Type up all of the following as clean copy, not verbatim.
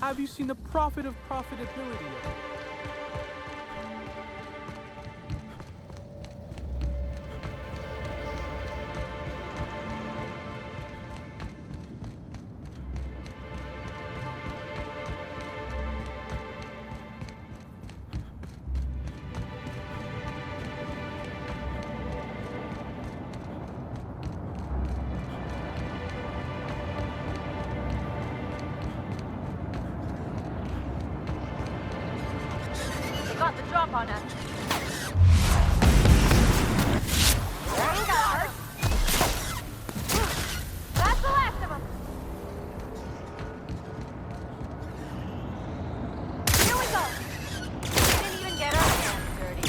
Have you seen the profit of profitability yet? Got the drop on us. Vanguard! That's the last of them. Here we go. Didn't even get our hands dirty.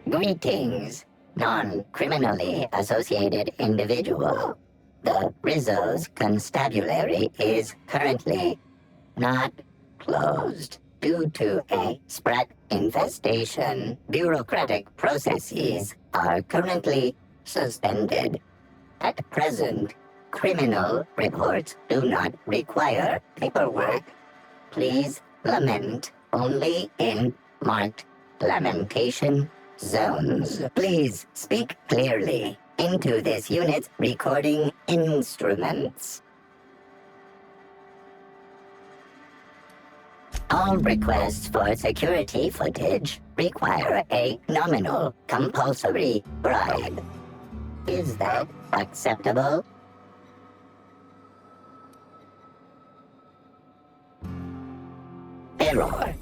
Greetings, non-criminally associated individual. The Rizzo's constabulary is currently not closed due to a sprat infestation. Bureaucratic processes are currently suspended. At present, criminal reports do not require paperwork. Please lament only in marked lamentation zones. Please speak clearly into this unit's recording instruments. All requests for security footage require a nominal compulsory bribe. Is that acceptable? Error.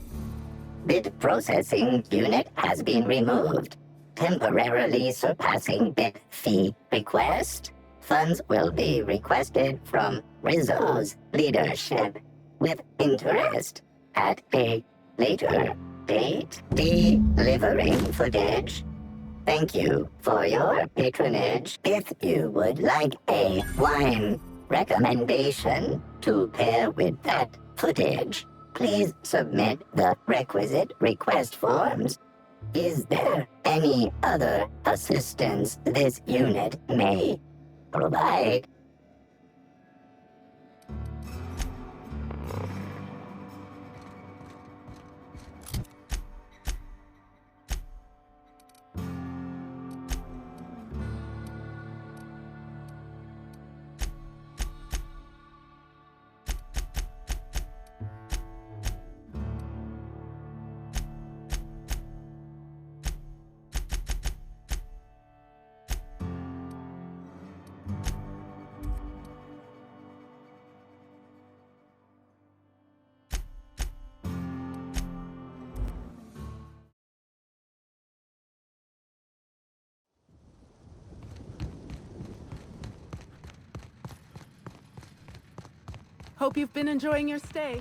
Bit processing unit has been removed, temporarily surpassing bit fee request. Funds will be requested from Rizzo's leadership with interest at a later date. Delivering footage. Thank you for your patronage. If you would like a wine recommendation to pair with that footage, please submit the requisite request forms. Is there any other assistance this unit may provide? Hope you've been enjoying your stay.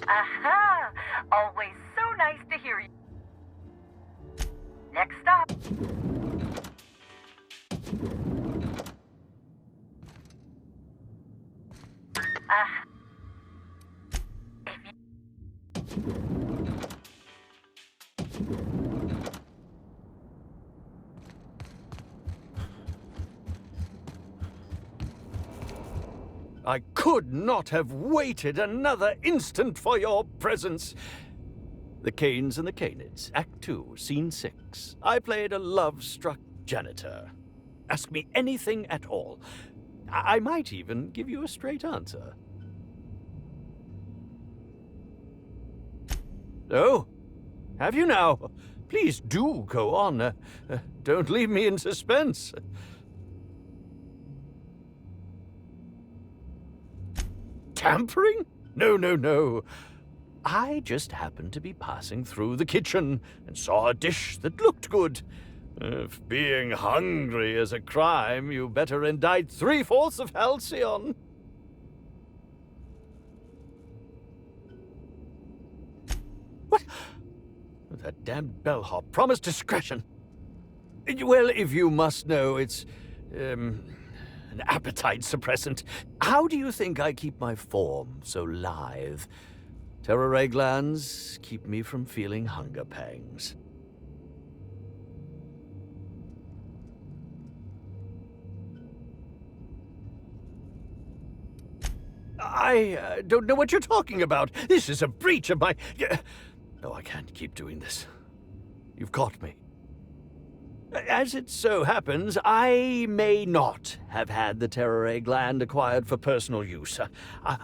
Aha! Always so nice to hear you. Next stop. I could not have waited another instant for your presence. The Canes and the Canids, Act 2, Scene 6. I played a love-struck janitor. Ask me anything at all. I might even give you a straight answer. Oh, have you now? Please do go on. Don't leave me in suspense. Tampering? No, no, no. I just happened to be passing through the kitchen and saw a dish that looked good. If being hungry is a crime, you better indict 3/4 of Halcyon. What? That damned bellhop promised discretion. Well, if you must know, it's, an appetite suppressant. How do you think I keep my form so lithe? Terror ray glands keep me from feeling hunger pangs. I don't know what you're talking about. This is a breach of my... No, I can't keep doing this. You've caught me. As it so happens, I may not have had the terror ray gland acquired for personal use.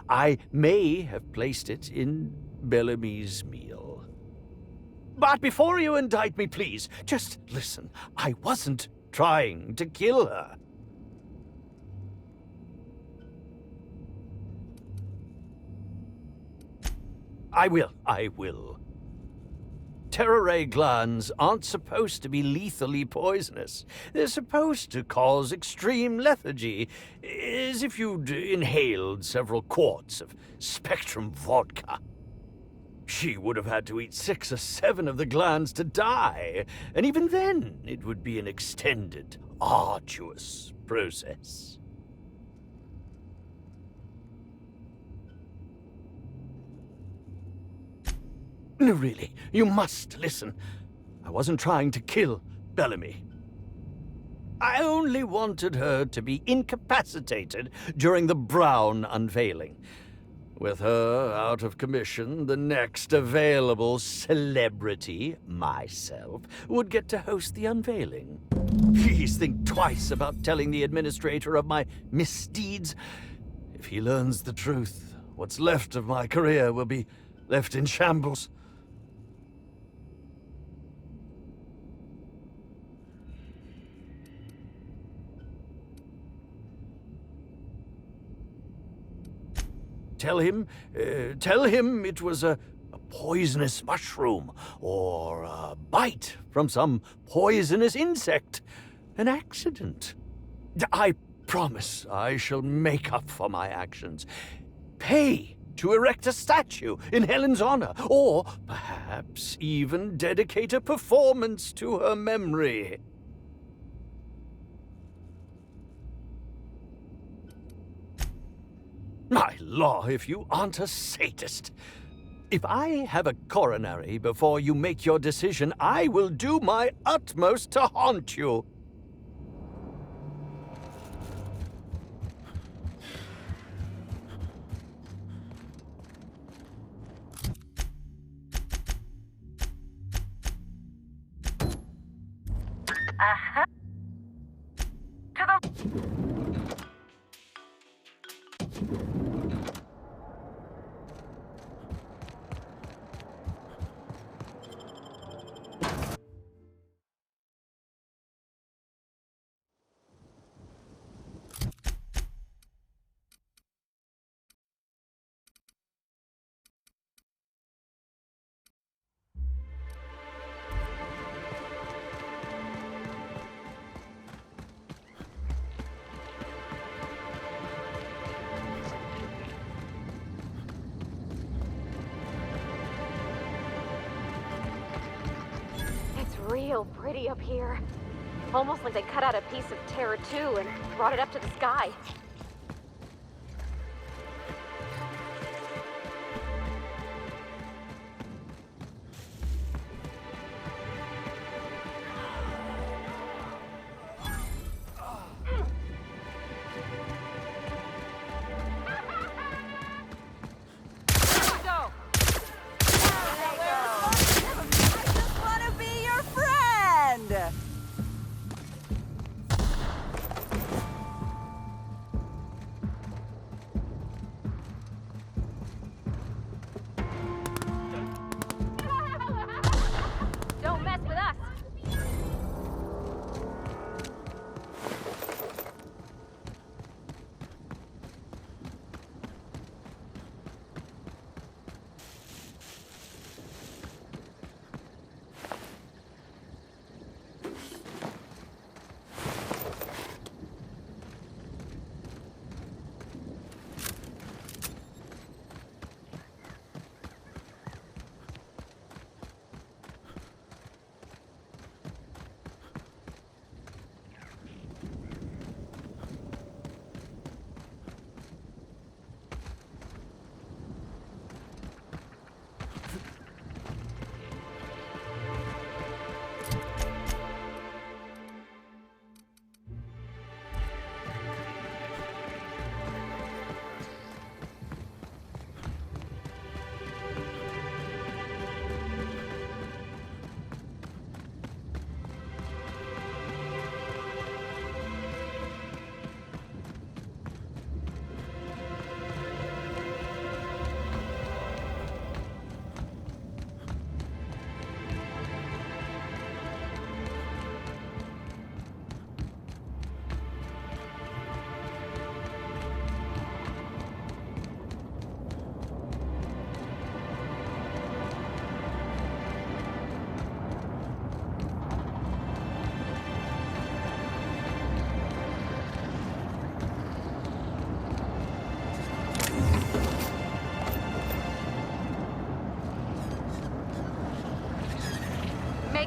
I may have placed it in Bellamy's meal. But before you indict me, please, just listen. I wasn't trying to kill her. I will. Terror ray glands aren't supposed to be lethally poisonous. They're supposed to cause extreme lethargy, as if you'd inhaled several quarts of Spectrum vodka. She would have had to eat 6 or 7 of the glands to die, and even then it would be an extended, arduous process. No, really, you must listen. I wasn't trying to kill Bellamy. I only wanted her to be incapacitated during the Brown unveiling. With her out of commission, the next available celebrity, myself, would get to host the unveiling. Please think twice about telling the administrator of my misdeeds. If he learns the truth, what's left of my career will be left in shambles. Tell him it was a poisonous mushroom, or a bite from some poisonous insect. An accident. I promise I shall make up for my actions. Pay to erect a statue in Helen's honor, or perhaps even dedicate a performance to her memory. My law, if you aren't a sadist. If I have a coronary before you make your decision, I will do my utmost to haunt you. Real pretty up here. Almost like they cut out a piece of Terra 2 and brought it up to the sky.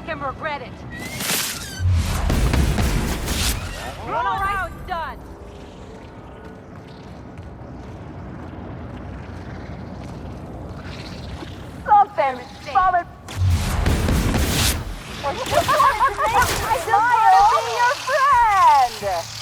Make him regret it. All right, done. Something bothered. I just want to be your friend.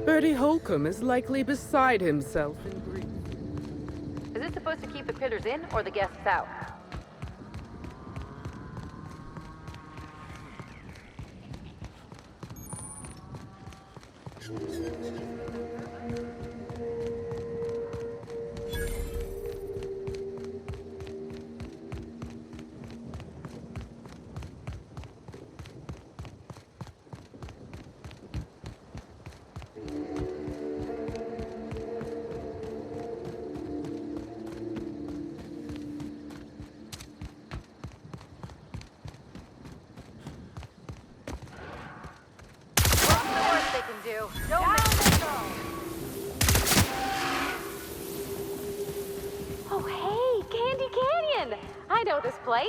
Bertie Holcomb is likely beside himself in grief. Is this supposed to keep the critters in or the guests out? I know this place.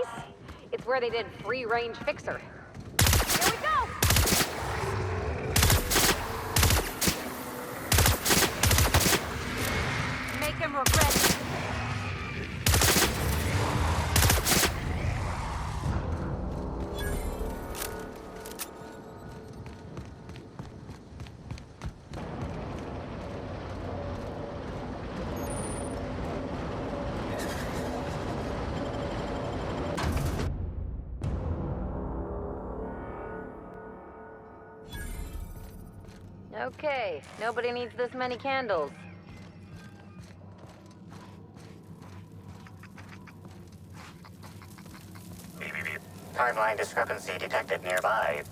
It's where they did free-range fixer. Here we go! Make him regret it. Okay, nobody needs this many candles. Timeline discrepancy detected nearby.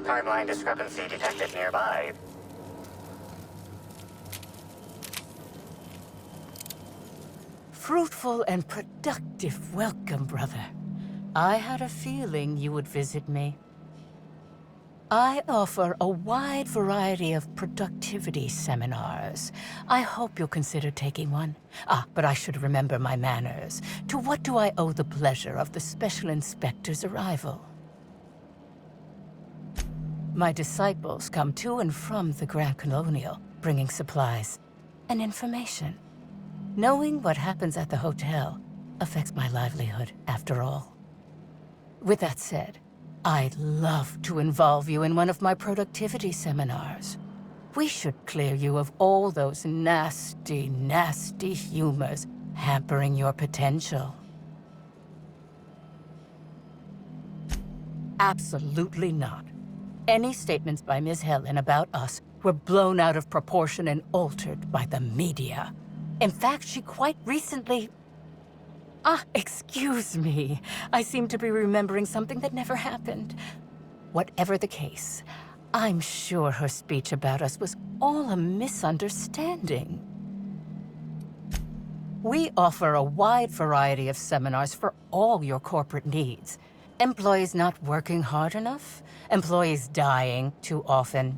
Timeline discrepancy detected nearby. Fruitful and productive welcome, brother. I had a feeling you would visit me. I offer a wide variety of productivity seminars. I hope you'll consider taking one. But I should remember my manners. To what do I owe the pleasure of the Special Inspector's arrival? My disciples come to and from the Grand Colonial, bringing supplies and information. Knowing what happens at the hotel affects my livelihood, after all. With that said, I'd love to involve you in one of my productivity seminars. We should clear you of all those nasty, nasty humors hampering your potential. Absolutely not. Any statements by Ms. Helen about us were blown out of proportion and altered by the media. In fact, she quite recently... excuse me. I seem to be remembering something that never happened. Whatever the case, I'm sure her speech about us was all a misunderstanding. We offer a wide variety of seminars for all your corporate needs. Employees not working hard enough? Employees dying too often?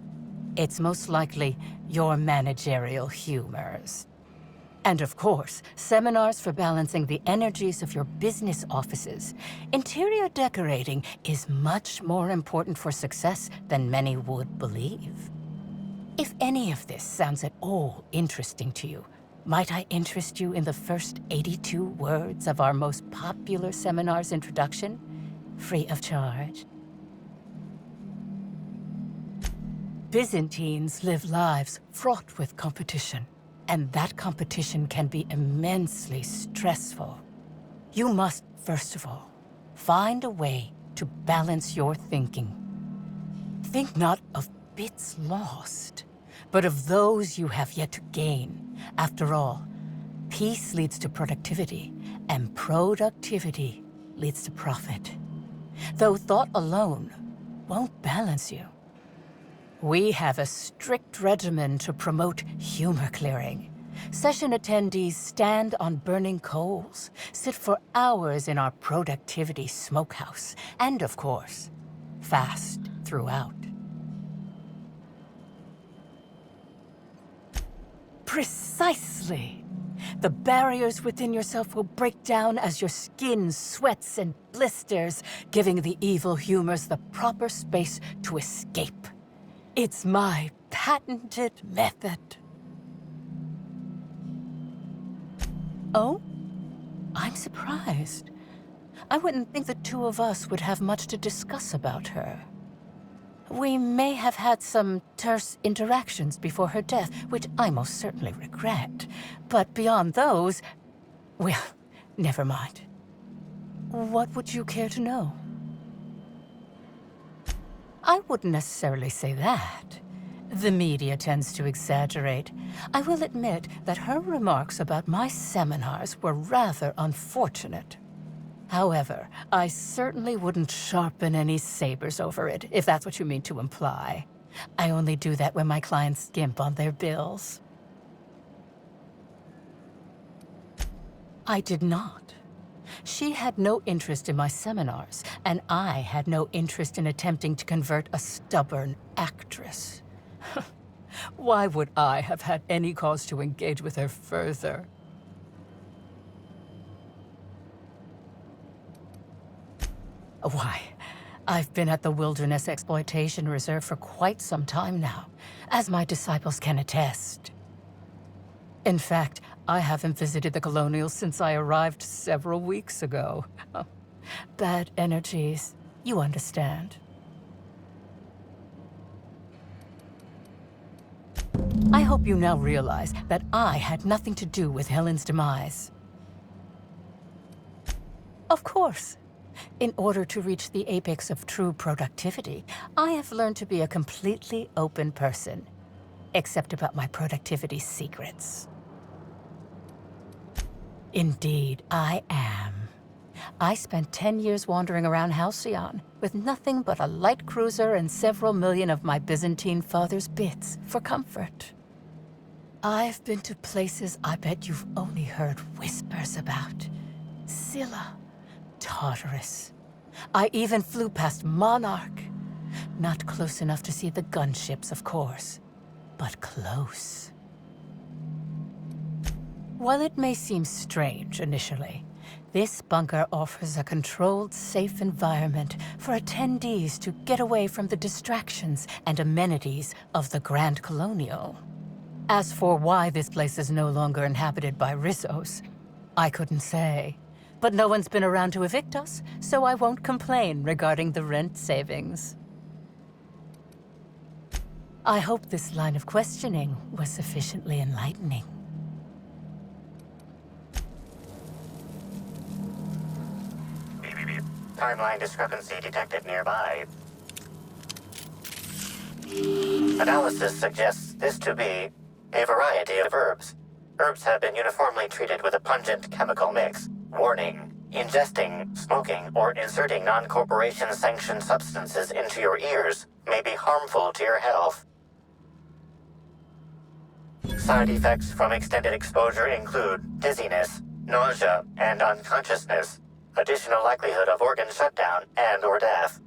It's most likely your managerial humors. And of course, seminars for balancing the energies of your business offices. Interior decorating is much more important for success than many would believe. If any of this sounds at all interesting to you, might I interest you in the first 82 words of our most popular seminar's introduction? Free of charge. Byzantines live lives fraught with competition, and that competition can be immensely stressful. You must, first of all, find a way to balance your thinking. Think not of bits lost, but of those you have yet to gain. After all, peace leads to productivity, and productivity leads to profit. Though thought alone won't balance you. We have a strict regimen to promote humor clearing. Session attendees stand on burning coals, sit for hours in our productivity smokehouse, and of course, fast throughout. Precisely. The barriers within yourself will break down as your skin sweats and blisters, giving the evil humors the proper space to escape. It's my patented method. Oh? I'm surprised. I wouldn't think the two of us would have much to discuss about her. We may have had some terse interactions before her death, which I most certainly regret. But beyond those, well, never mind. What would you care to know? I wouldn't necessarily say that. The media tends to exaggerate. I will admit that her remarks about my seminars were rather unfortunate. However, I certainly wouldn't sharpen any sabers over it, if that's what you mean to imply. I only do that when my clients skimp on their bills. I did not. She had no interest in my seminars, and I had no interest in attempting to convert a stubborn actress. Why would I have had any cause to engage with her further? Why, I've been at the Wilderness Exploitation Reserve for quite some time now, as my disciples can attest. In fact, I haven't visited the Colonials since I arrived several weeks ago. Bad energies. You understand. I hope you now realize that I had nothing to do with Helen's demise. Of course. In order to reach the apex of true productivity, I have learned to be a completely open person. Except about my productivity secrets. Indeed, I am. I spent 10 years wandering around Halcyon with nothing but a light cruiser and several million of my Byzantine father's bits for comfort. I've been to places I bet you've only heard whispers about. Scylla, Tartarus. I even flew past Monarch. Not close enough to see the gunships, of course, but close. While it may seem strange initially, this bunker offers a controlled, safe environment for attendees to get away from the distractions and amenities of the Grand Colonial. As for why this place is no longer inhabited by Rissos, I couldn't say. But no one's been around to evict us, so I won't complain regarding the rent savings. I hope this line of questioning was sufficiently enlightening. Timeline discrepancy detected nearby. Analysis suggests this to be a variety of herbs. Herbs have been uniformly treated with a pungent chemical mix. Warning: ingesting, smoking, or inserting non-corporation sanctioned substances into your ears may be harmful to your health. Side effects from extended exposure include dizziness, nausea, and unconsciousness. Additional likelihood of organ shutdown and/or death.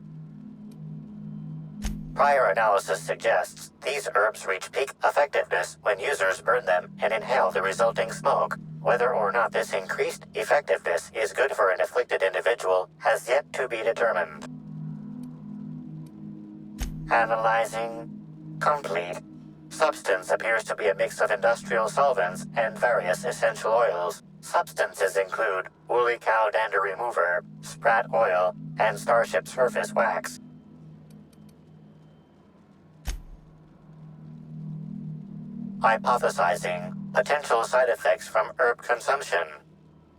Prior analysis suggests these herbs reach peak effectiveness when users burn them and inhale the resulting smoke. Whether or not this increased effectiveness is good for an afflicted individual has yet to be determined. Analyzing. Complete. Substance appears to be a mix of industrial solvents and various essential oils. Substances include woolly cow dander remover, sprat oil, and starship surface wax. Hypothesizing potential side effects from herb consumption.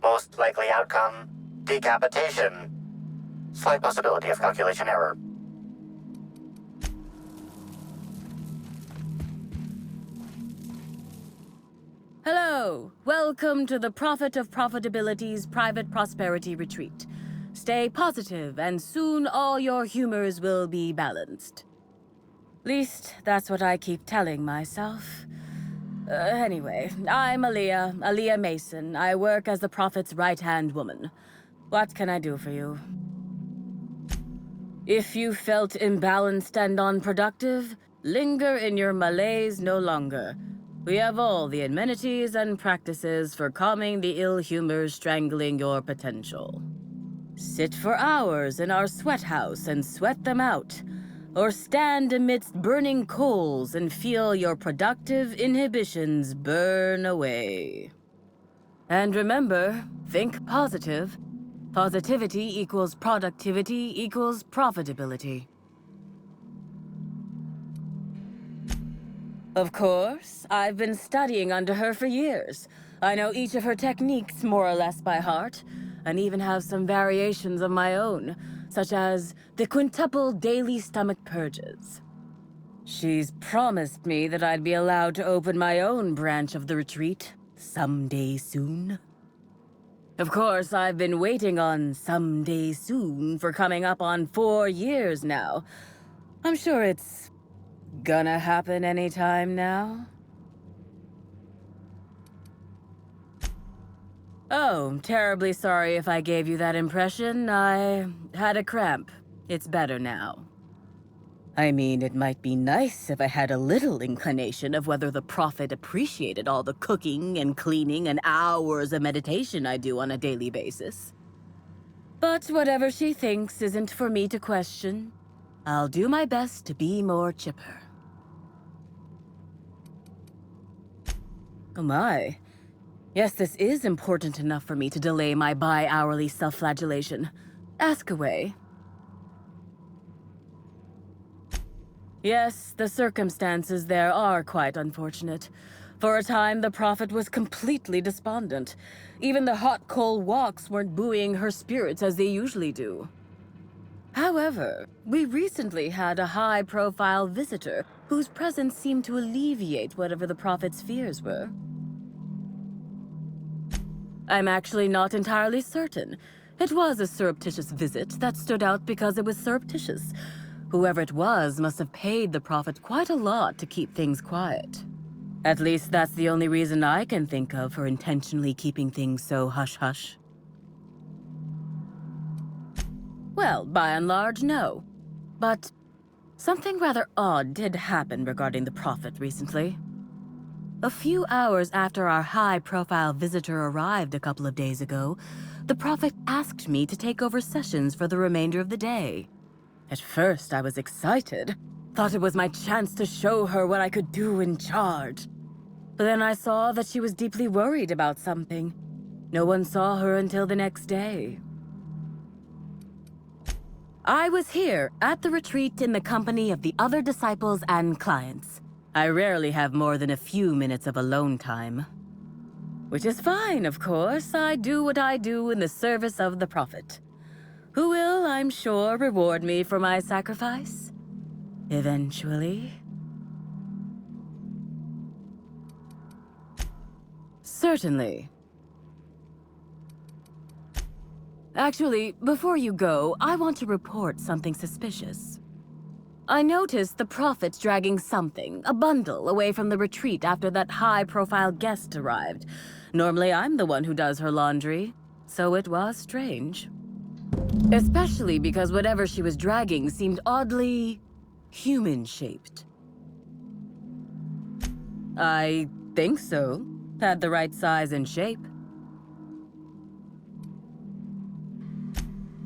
Most likely outcome, decapitation. Slight possibility of calculation error. Hello! Welcome to the Prophet of Profitability's Private Prosperity Retreat. Stay positive, and soon all your humors will be balanced. Least, that's what I keep telling myself. Anyway, I'm Aaliyah Mason. I work as the Prophet's right-hand woman. What can I do for you? If you felt imbalanced and unproductive, linger in your malaise no longer. We have all the amenities and practices for calming the ill humors strangling your potential. Sit for hours in our sweat house and sweat them out. Or stand amidst burning coals and feel your productive inhibitions burn away. And remember, think positive. Positivity equals productivity equals profitability. Of course, I've been studying under her for years. I know each of her techniques more or less by heart, and even have some variations of my own, such as the quintuple daily stomach purges. She's promised me that I'd be allowed to open my own branch of the retreat someday soon. Of course, I've been waiting on someday soon for coming up on 4 years now. I'm sure it's gonna happen anytime now. Oh, terribly sorry if I gave you that impression. I had a cramp. It's better now. I mean, it might be nice if I had a little inclination of whether the Prophet appreciated all the cooking and cleaning and hours of meditation I do on a daily basis. But whatever she thinks isn't for me to question. I'll do my best to be more chipper. Oh my. Yes, this is important enough for me to delay my bi-hourly self-flagellation. Ask away. Yes, the circumstances there are quite unfortunate. For a time, the Prophet was completely despondent. Even the hot coal walks weren't buoying her spirits as they usually do. However, we recently had a high-profile visitor whose presence seemed to alleviate whatever the Prophet's fears were. I'm actually not entirely certain. It was a surreptitious visit that stood out because it was surreptitious. Whoever it was must have paid the Prophet quite a lot to keep things quiet. At least that's the only reason I can think of for intentionally keeping things so hush-hush. Well, by and large, no. But something rather odd did happen regarding the Prophet recently. A few hours after our high-profile visitor arrived a couple of days ago, the Prophet asked me to take over sessions for the remainder of the day. At first, I was excited. Thought it was my chance to show her what I could do in charge. But then I saw that she was deeply worried about something. No one saw her until the next day. I was here at the retreat in the company of the other disciples and clients. I rarely have more than a few minutes of alone time. Which is fine, of course. I do what I do in the service of the Prophet, who will, I'm sure, reward me for my sacrifice. Eventually. Certainly. Actually, before you go, I want to report something suspicious. I noticed the Prophet dragging something, a bundle, away from the retreat after that high-profile guest arrived. Normally, I'm the one who does her laundry, so it was strange. Especially because whatever she was dragging seemed oddly human-shaped. I think so. Had the right size and shape.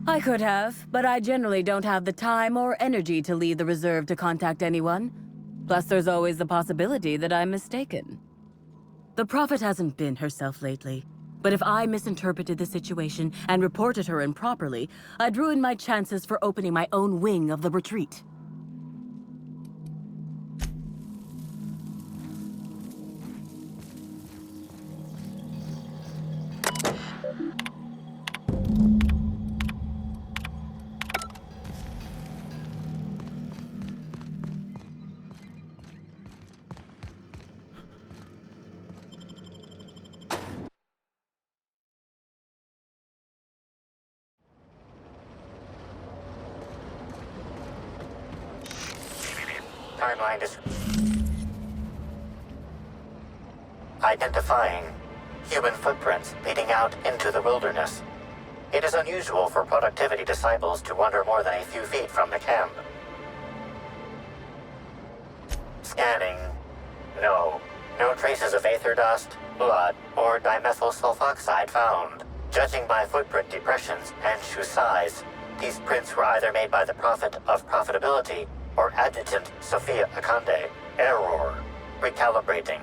I could have, but I generally don't have the time or energy to leave the reserve to contact anyone. Plus, there's always the possibility that I'm mistaken. The Prophet hasn't been herself lately, but if I misinterpreted the situation and reported her improperly, I'd ruin my chances for opening my own wing of the retreat. Timeline is identifying human footprints leading out into the wilderness. It is unusual for productivity disciples to wander more than a few feet from the camp. Scanning. No. No traces of aether dust, blood, or dimethyl sulfoxide found. Judging by footprint depressions and shoe size, these prints were either made by the Prophet of Profitability or Adjutant Sophia Akande. Error. Recalibrating.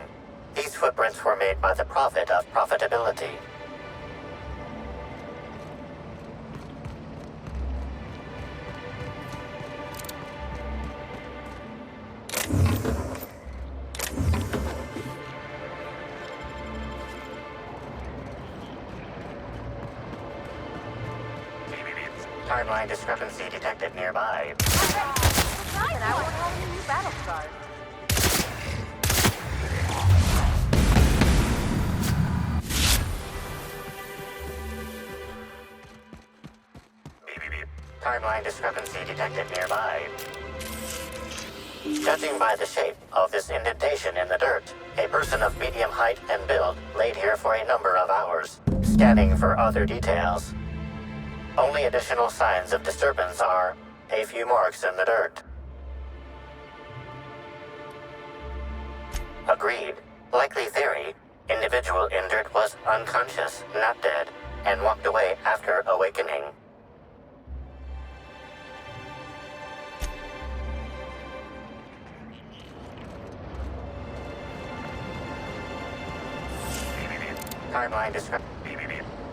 These footprints were made by the Prophet of Profitability. Timeline discrepancy detected nearby. And I won't have any new battle scars. Timeline discrepancy detected nearby. Judging by the shape of this indentation in the dirt, a person of medium height and build laid here for a number of hours, scanning for other details. Only additional signs of disturbance are a few marks in the dirt. Agreed. Likely theory. Individual injured was unconscious, not dead, and walked away after awakening.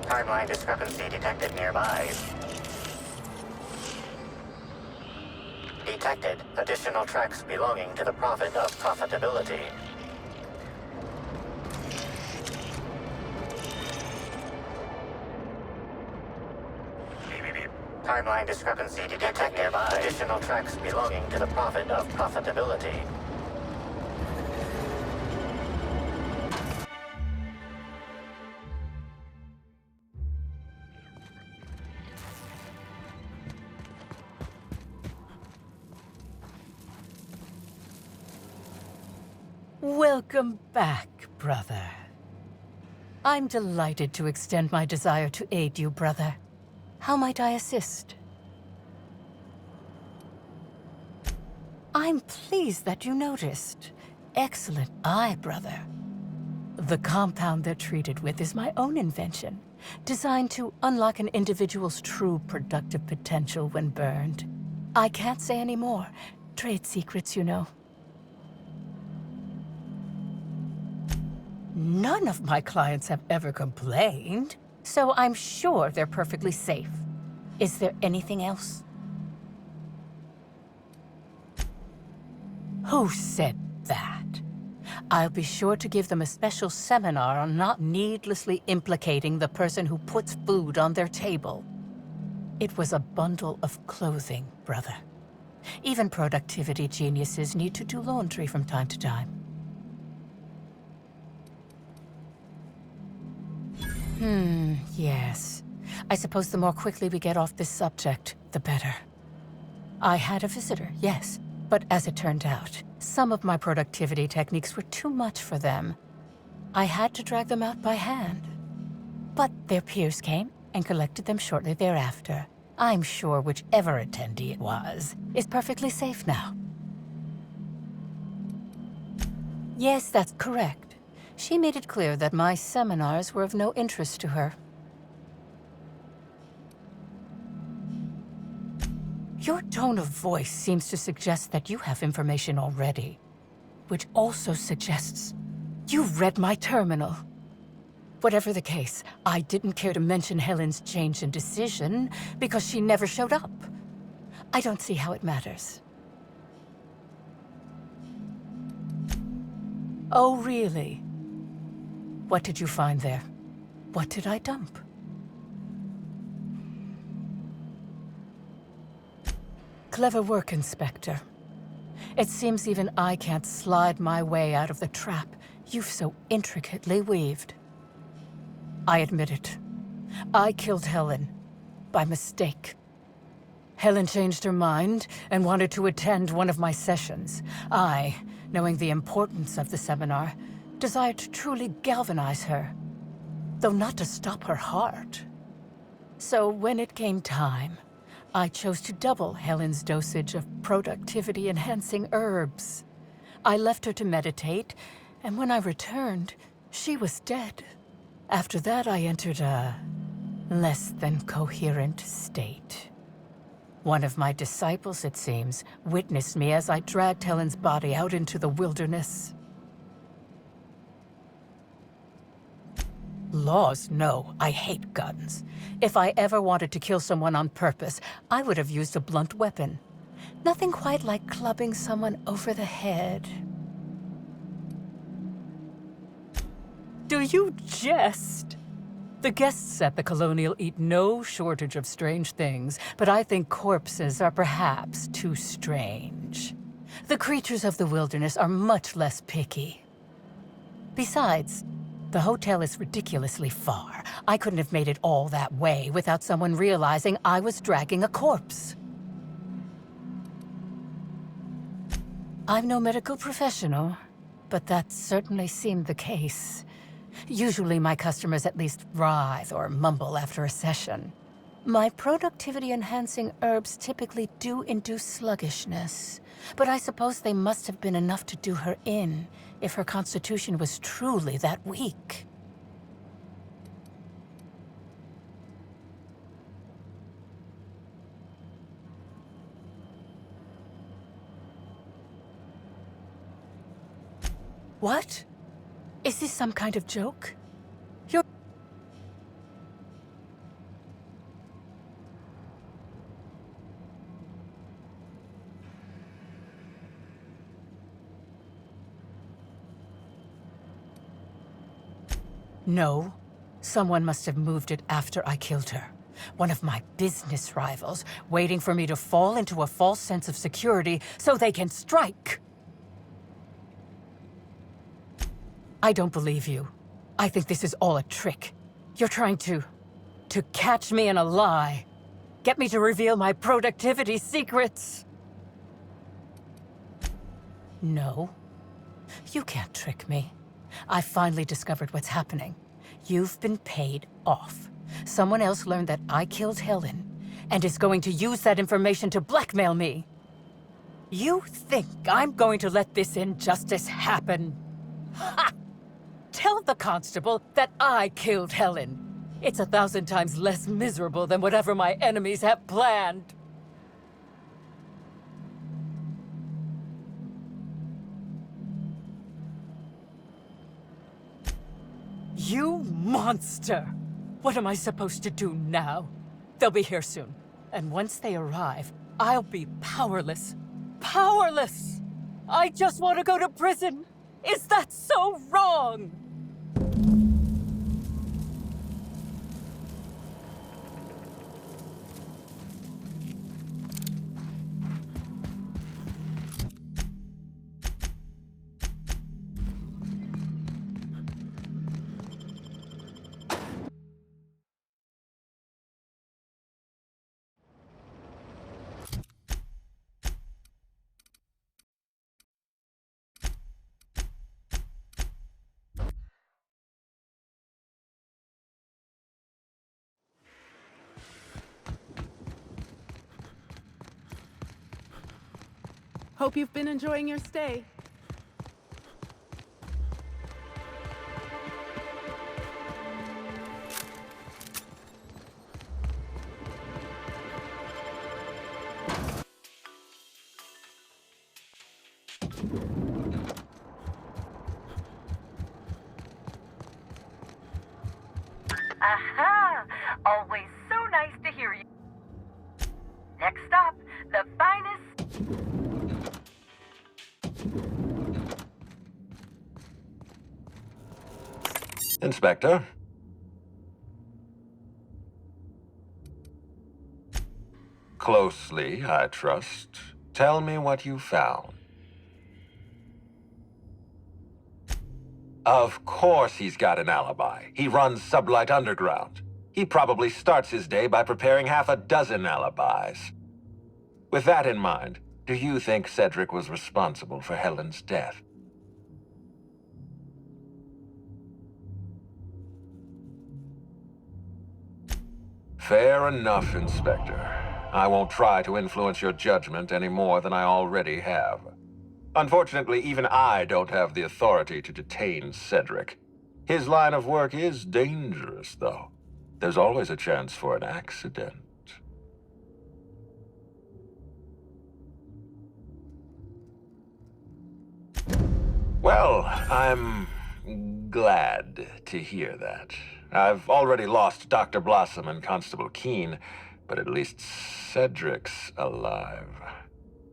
Timeline discrepancy detected nearby. detected. Additional tracks belonging to the prophet of profitability. Timeline discrepancy detected. Additional tracks belonging to the prophet of profitability. Welcome back, brother. I'm delighted to extend my desire to aid you, brother. How might I assist? I'm pleased that you noticed. Excellent eye, brother. The compound they're treated with is my own invention, designed to unlock an individual's true productive potential when burned. I can't say any more. Trade secrets, you know. None of my clients have ever complained, so I'm sure they're perfectly safe. Is there anything else? Who said that? I'll be sure to give them a special seminar on not needlessly implicating the person who puts food on their table. It was a bundle of clothing, brother. Even productivity geniuses need to do laundry from time to time. Yes. I suppose the more quickly we get off this subject, the better. I had a visitor, yes. But as it turned out, some of my productivity techniques were too much for them. I had to drag them out by hand. But their peers came and collected them shortly thereafter. I'm sure whichever attendee it was is perfectly safe now. Yes, that's correct. She made it clear that my seminars were of no interest to her. Your tone of voice seems to suggest that you have information already, which also suggests you've read my terminal. Whatever the case, I didn't care to mention Helen's change in decision because she never showed up. I don't see how it matters. Oh, really? What did you find there? What did I dump? Clever work, Inspector. It seems even I can't slide my way out of the trap you've so intricately weaved. I admit it. I killed Helen. By mistake. Helen changed her mind and wanted to attend one of my sessions. I, knowing the importance of the seminar, desired to truly galvanize her, though not to stop her heart. So when it came time, I chose to double Helen's dosage of productivity-enhancing herbs. I left her to meditate, and when I returned, she was dead. After that, I entered a less than coherent state. One of my disciples, it seems, witnessed me as I dragged Helen's body out into the wilderness. Laws, no. I hate guns. If I ever wanted to kill someone on purpose, I would have used a blunt weapon. Nothing quite like clubbing someone over the head. Do you jest? The guests at the Colonial eat no shortage of strange things, but I think corpses are perhaps too strange. The creatures of the wilderness are much less picky. Besides, the hotel is ridiculously far. I couldn't have made it all that way without someone realizing I was dragging a corpse. I'm no medical professional, but that certainly seemed the case. Usually my customers at least writhe or mumble after a session. My productivity-enhancing herbs typically do induce sluggishness, but I suppose they must have been enough to do her in, if her constitution was truly that weak. What? Is this some kind of joke? You're... No. Someone must have moved it after I killed her. One of my business rivals, waiting for me to fall into a false sense of security so they can strike. I don't believe you. I think this is all a trick. You're trying to catch me in a lie. Get me to reveal my productivity secrets. No. You can't trick me. I finally discovered what's happening. You've been paid off. Someone else learned that I killed Helen, and is going to use that information to blackmail me. You think I'm going to let this injustice happen? Ha! Tell the constable that I killed Helen. It's 1,000 times less miserable than whatever my enemies have planned. You monster! What am I supposed to do now? They'll be here soon. And once they arrive, I'll be powerless. Powerless! I just want to go to prison! Is that so wrong? Hope you've been enjoying your stay. Aha! Always so nice to hear you. Next stop, the finest. Inspector? Closely, I trust. Tell me what you found. Of course he's got an alibi. He runs Sublight Underground. He probably starts his day by preparing half a dozen alibis. With that in mind, do you think Cedric was responsible for Helen's death? Fair enough, Inspector. I won't try to influence your judgment any more than I already have. Unfortunately, even I don't have the authority to detain Cedric. His line of work is dangerous, though. There's always a chance for an accident. Well, I'm glad to hear that. I've already lost Dr. Blossom and Constable Keene, but at least Cedric's alive.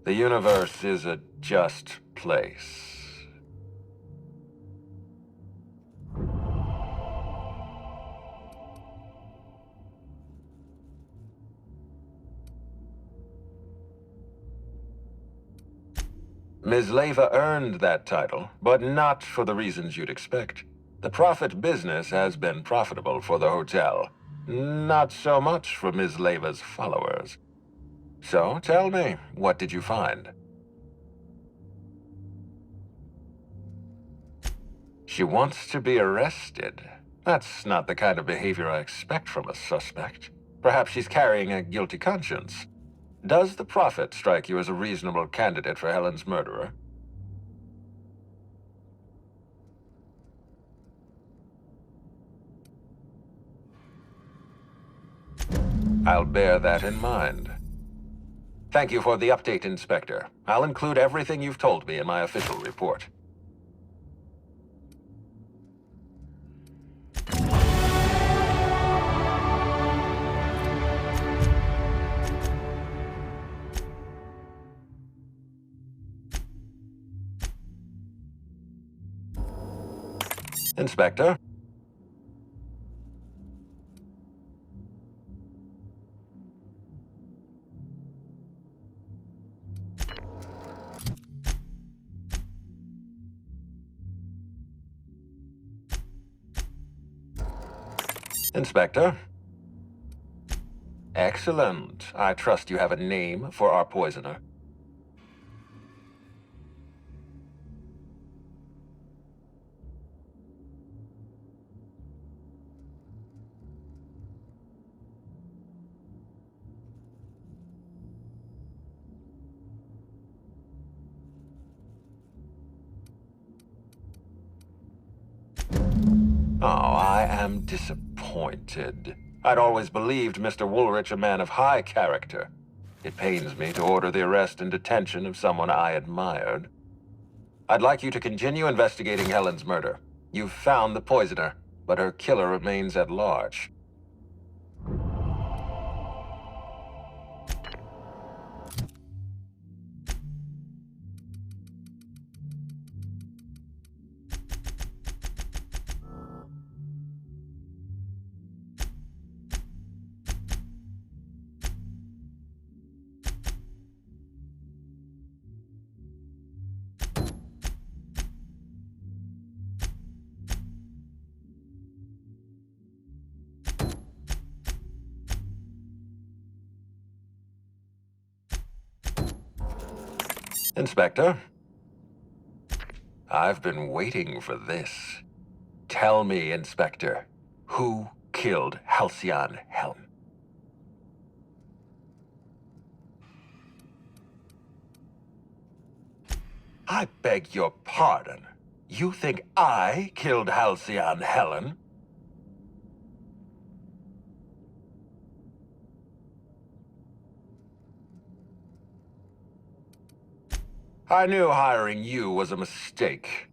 The universe is a just place. Ms. Leva earned that title, but not for the reasons you'd expect. The profit business has been profitable for the hotel. Not so much for Ms. Leva's followers. So, tell me, what did you find? She wants to be arrested. That's not the kind of behavior I expect from a suspect. Perhaps she's carrying a guilty conscience. Does the Prophet strike you as a reasonable candidate for Helen's murderer? I'll bear that in mind. Thank you for the update, Inspector. I'll include everything you've told me in my official report. Inspector? Inspector? Excellent. I trust you have a name for our poisoner. Oh, I am disappointed. I'd always believed Mr. Woolrich a man of high character. It pains me to order the arrest and detention of someone I admired. I'd like you to continue investigating Helen's murder. You've found the poisoner, but her killer remains at large. Inspector? I've been waiting for this. Tell me, Inspector, who killed Halcyon Helen? I beg your pardon. You think I killed Halcyon Helen? I knew hiring you was a mistake.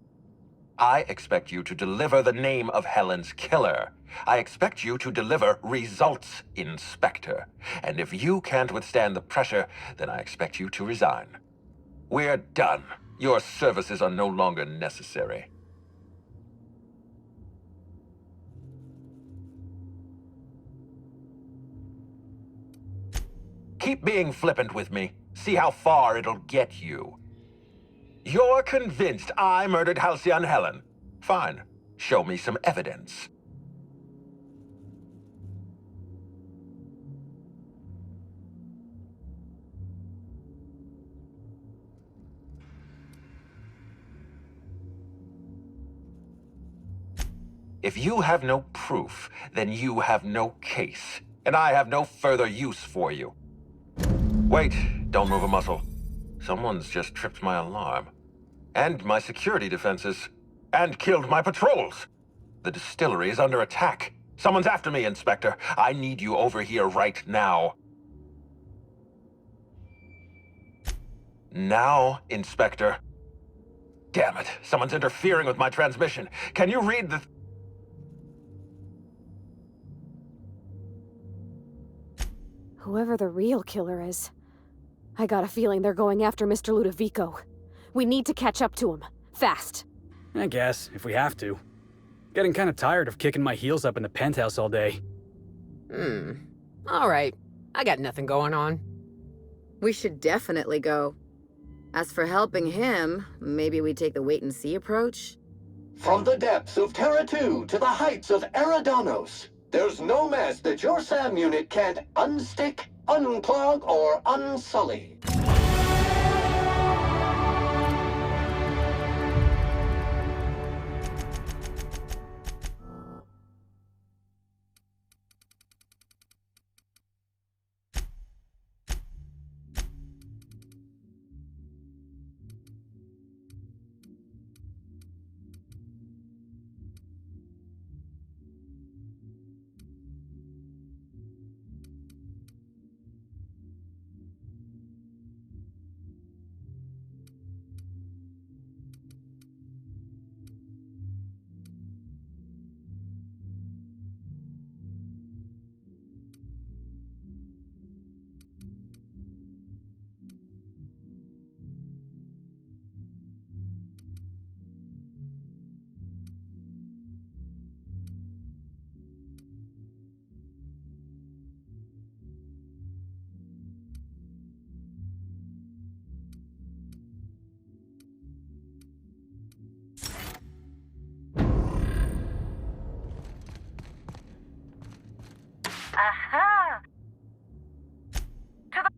I expect you to deliver the name of Helen's killer. I expect you to deliver results, Inspector. And if you can't withstand the pressure, then I expect you to resign. We're done. Your services are no longer necessary. Keep being flippant with me. See how far it'll get you. You're convinced I murdered Halcyon Helen. Fine. Show me some evidence. If you have no proof, then you have no case, and I have no further use for you. Wait, don't move a muscle. Someone's just tripped my alarm. And my security defenses. And killed my patrols. The distillery is under attack. Someone's after me, Inspector. I need you over here right now. Now, Inspector. Damn it, someone's interfering with my transmission. Can you read the... Whoever the real killer is, I got a feeling they're going after Mr. Ludovico. We need to catch up to him. Fast. I guess, if we have to. Getting kinda tired of kicking my heels up in the penthouse all day. Alright. I got nothing going on. We should definitely go. As for helping him, maybe we take the wait-and-see approach? From the depths of Terra 2 to the heights of Eridanos, there's no mess that your SAM unit can't unstick, unclog, or unsully. Aha! To the...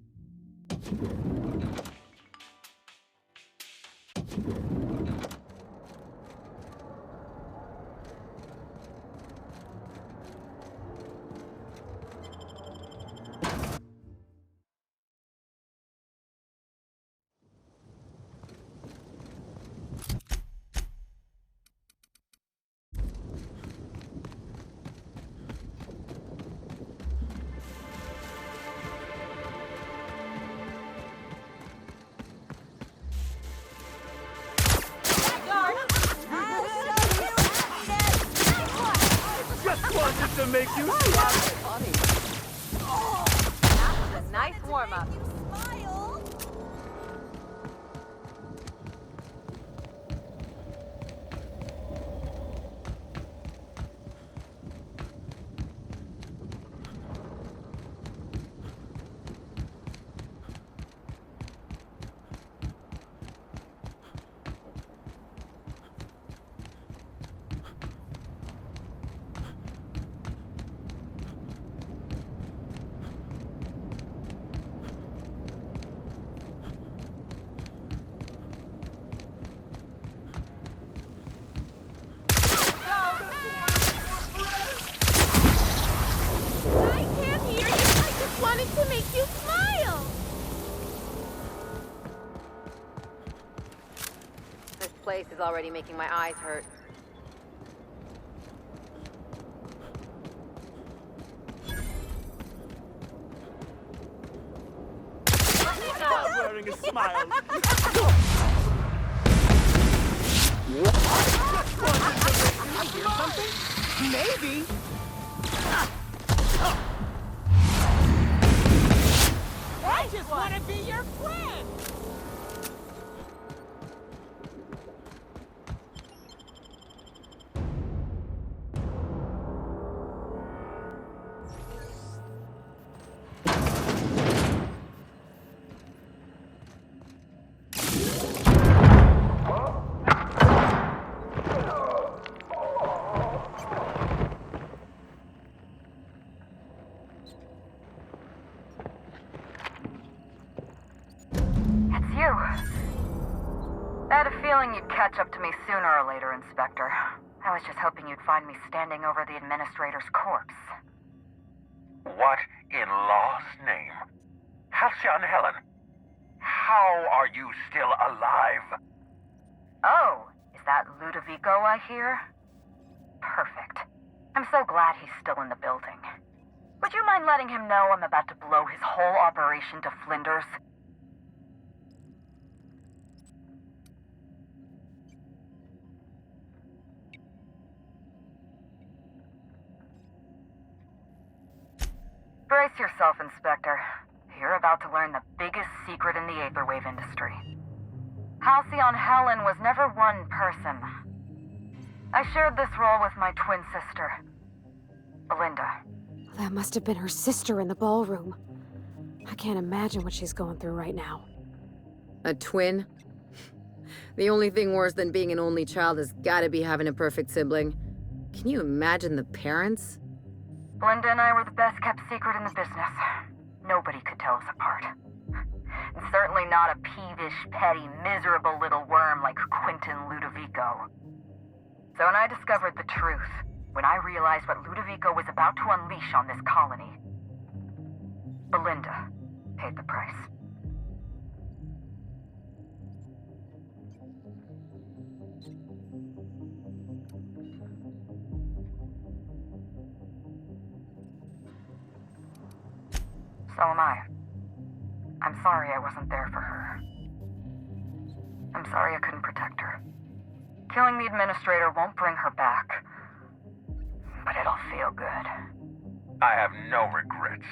Wanted to make you smile. That was a nice warm-up. This place is already making my eyes hurt. Stop wearing a smile. Maybe. I just want to be your friend! I had a feeling you'd catch up to me sooner or later, Inspector. I was just hoping you'd find me standing over the Administrator's corpse. What in law's name? Halcyon Helen, how are you still alive? Oh, is that Ludovico I hear? Perfect. I'm so glad he's still in the building. Would you mind letting him know I'm about to blow his whole operation to flinders? Brace yourself, Inspector. You're about to learn the biggest secret in the Aetherwave industry. Halcyon Helen was never one person. I shared this role with my twin sister, Belinda. That must have been her sister in the ballroom. I can't imagine what she's going through right now. A twin? The only thing worse than being an only child has gotta be having a perfect sibling. Can you imagine the parents? Belinda and I were the best kept secret in the business. Nobody could tell us apart. And certainly not a peevish, petty, miserable little worm like Quentin Ludovico. So when I discovered the truth, when I realized what Ludovico was about to unleash on this colony, Belinda paid the price. So am I. I'm sorry I wasn't there for her. I'm sorry I couldn't protect her. Killing the Administrator won't bring her back. But it'll feel good. I have no regrets.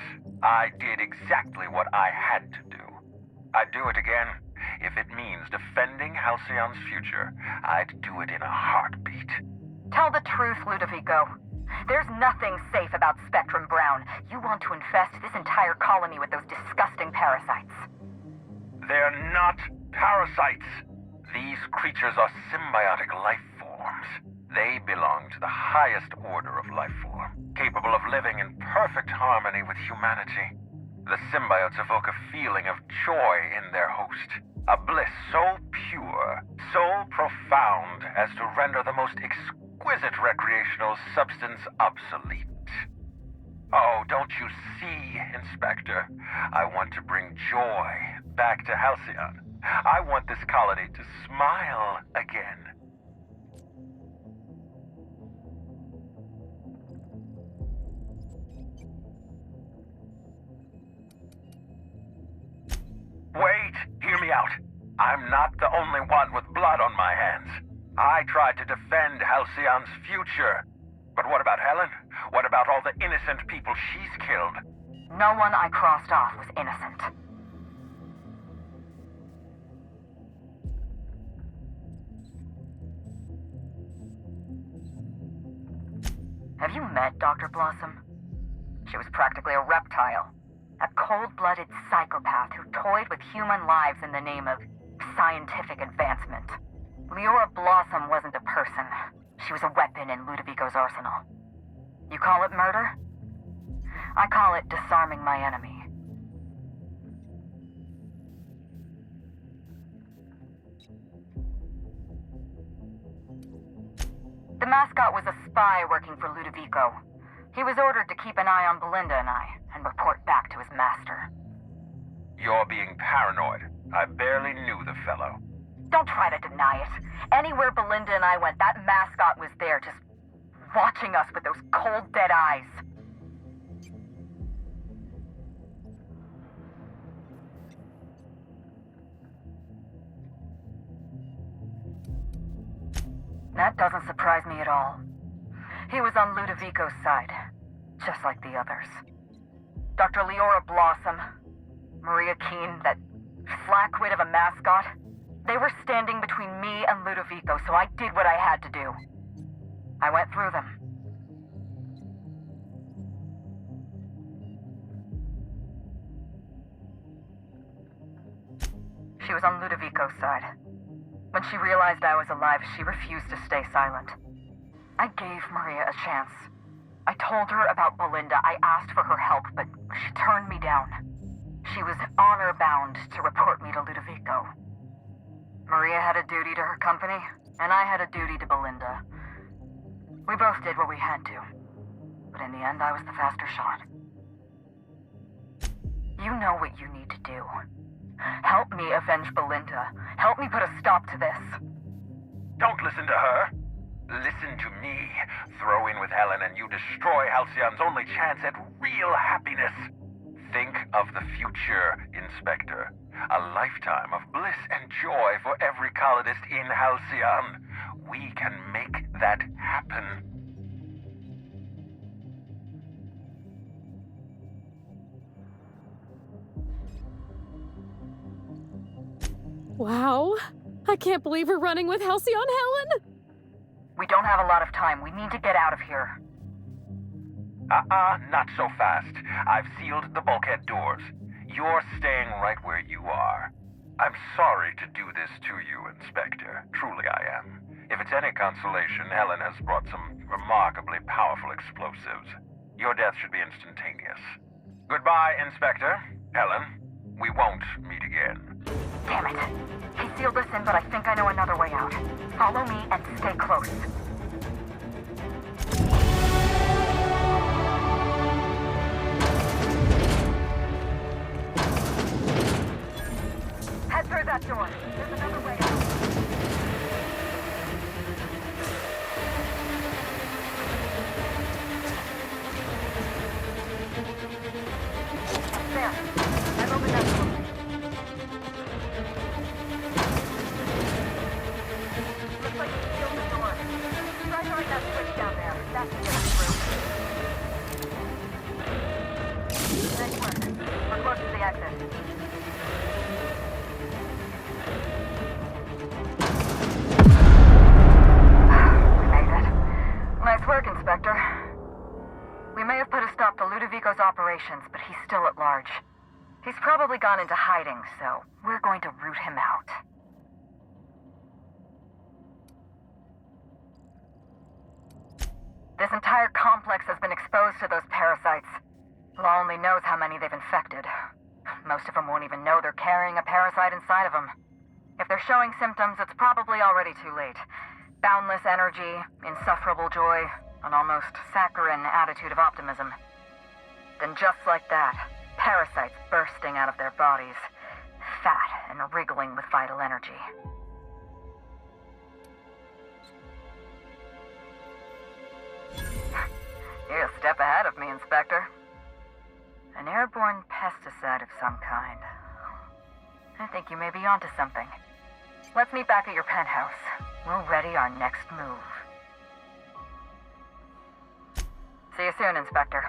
I did exactly what I had to do. I'd do it again. If it means defending Halcyon's future, I'd do it in a heartbeat. Tell the truth, Ludovico. There's nothing safe about Spectrum Brown. You want to infest this entire colony with those disgusting parasites. They're not parasites. These creatures are symbiotic life forms. They belong to the highest order of life form, capable of living in perfect harmony with humanity. The symbiotes evoke a feeling of joy in their host, a bliss so pure, so profound as to render the most exquisite recreational substance obsolete. Oh, don't you see, Inspector? I want to bring joy back to Halcyon. I want this colony to smile again. Wait, hear me out. I'm not the only one with blood on my hands. I tried to defend Halcyon's future. But what about Helen? What about all the innocent people she's killed? No one I crossed off was innocent. Have you met Dr. Blossom? She was practically a reptile. A cold-blooded psychopath who toyed with human lives in the name of scientific advancement. Leora Blossom wasn't a person. She was a weapon in Ludovico's arsenal. You call it murder? I call it disarming my enemy. The mascot was a spy working for Ludovico. He was ordered to keep an eye on Belinda and I, and report back to his master. You're being paranoid. I barely knew the fellow. Don't try to deny it. Anywhere Belinda and I went, that mascot was there, just watching us with those cold, dead eyes. That doesn't surprise me at all. He was on Ludovico's side, just like the others. Dr. Leora Blossom, Maria Keene, that flackwit of a mascot, they were standing between me and Ludovico, so I did what I had to do. I went through them. She was on Ludovico's side. When she realized I was alive, she refused to stay silent. I gave Maria a chance. I told her about Belinda. I asked for her help, but she turned me down. She was honor-bound to report me to Ludovico. Maria had a duty to her company, and I had a duty to Belinda. We both did what we had to. But in the end, I was the faster shot. You know what you need to do. Help me avenge Belinda. Help me put a stop to this. Don't listen to her. Listen to me. Throw in with Helen and you destroy Halcyon's only chance at real happiness. Think of the future, Inspector. A lifetime of bliss and joy for every colonist in Halcyon. We can make that happen. Wow. I can't believe we're running with Halcyon Helen! We don't have a lot of time. We need to get out of here. Not so fast. I've sealed the bulkhead doors. You're staying right where you are. I'm sorry to do this to you, Inspector. Truly I am. If it's any consolation, Helen has brought some remarkably powerful explosives. Your death should be instantaneous. Goodbye, Inspector. Helen, we won't meet again. Damn it. He sealed us in, but I think I know another way out. Follow me and stay close. Head through that door. There's another way out. There. I've opened that door. Looks like you sealed the door. Try throwing that switch down there. That should get us through. Nice work. We're close to the exit. Nice work, Inspector. We may have put a stop to Ludovico's operations, but he's still at large. He's probably gone into hiding, so we're going to root him out. This entire complex has been exposed to those parasites. Law only knows how many they've infected. Most of them won't even know they're carrying a parasite inside of them. If they're showing symptoms, it's probably already too late. Boundless energy, insufferable joy, an almost saccharine attitude of optimism. Then just like that, parasites bursting out of their bodies, fat and wriggling with vital energy. You're a step ahead of me, Inspector. An airborne pesticide of some kind. I think you may be onto something. Let's meet back at your penthouse. We'll ready our next move. See you soon, Inspector.